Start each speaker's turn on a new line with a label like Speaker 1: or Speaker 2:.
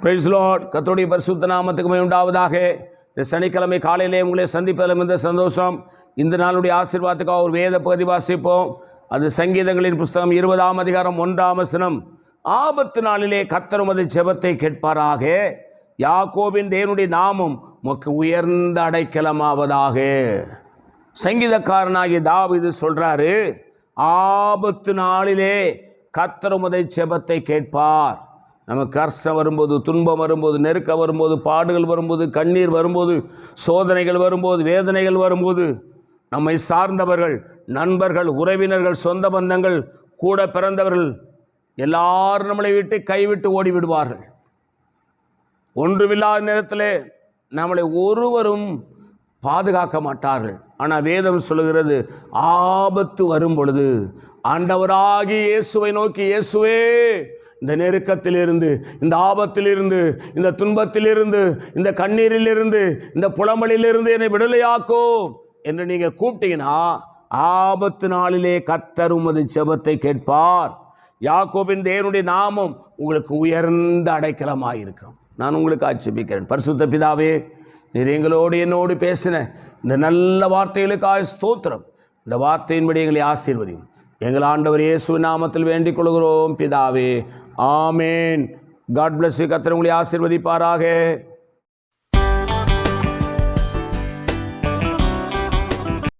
Speaker 1: Price Lord. கர்த்தருடைய பரிசுத்த நாமத்துக்கு மகிமை உண்டாவதாக. இந்த சனிக்கிழமை காலையிலே உங்களை சந்திப்பதில் மிகுந்த சந்தோஷம். இந்த நாளுடைய ஆசீர்வாதத்துக்காக ஒரு வேத பகுதி வாசிப்போம். அது சங்கீதங்களின் புஸ்தகம் 20ஆம் அதிகாரம் 1ஆம் வசனம். ஆபத்து நாளிலே கர்த்தர் உமது ஜெபத்தை கேட்பாராக, யாக்கோபின் தேவனுடைய நாமம் உமக்கு உயர்ந்த அடைக்கலமாவதாக. சங்கீதக்காரனாகிய தாவீது சொல்றாரு, ஆபத்து நாளிலே கர்த்தர் உமது ஜெபத்தை கேட்பார். நமக்கு கஷ்டம் வரும்போது, துன்பம் வரும்போது, நெருக்கம் வரும்போது, பாடுகள் வரும்போது, கண்ணீர் வரும்போது, சோதனைகள் வரும்போது, வேதனைகள் வரும்போது, நம்மை சார்ந்தவர்கள், நண்பர்கள், உறவினர்கள், சொந்த பந்தங்கள், கூட பிறந்தவர்கள் எல்லாரும் நம்மளை விட்டு கைவிட்டு ஓடிவிடுவார்கள். ஒன்றுமில்லாத நேரத்தில் நம்மளை ஒருவரும் பாதுகாக்க மாட்டார்கள். ஆனால் வேதம் சொல்லுகிறது, ஆபத்து வரும் பொழுது ஆண்டவராகி இயேசுவை நோக்கி, இயேசுவே இந்த நெருக்கத்திலிருந்து, இந்த ஆபத்திலிருந்து, இந்த துன்பத்திலிருந்து, இந்த கண்ணீரிலிருந்து, இந்த புலம்பலிலிருந்து என்னை விடுதலையாக்கும் என்று நீங்கள் கூப்பிட்டீங்கன்னா, ஆபத்து நாளிலே கர்த்தர் உமது ஜெபத்தை கேட்பார். யாக்கோபின் தேவனுடைய நாமம் உங்களுக்கு உயர்ந்த அடைக்கலமாயிருக்கும். நான் உங்களுக்கு ஆட்சேபிக்கிறேன். பரிசுத்த பிதாவே, நீர் எங்களோடு என்னோடு பேசின இந்த நல்ல வார்த்தைகளுக்காக ஸ்தோத்திரம். இந்த வார்த்தையின்படி எங்களை ஆசீர்வதியும். எங்கள் ஆண்டவர் இயேசு நாமத்தில் வேண்டிக் கொள்கிறோம் பிதாவே, ஆமேன். God bless you. கர்த்தர் உங்களை ஆசீர்வதிப்பாராக.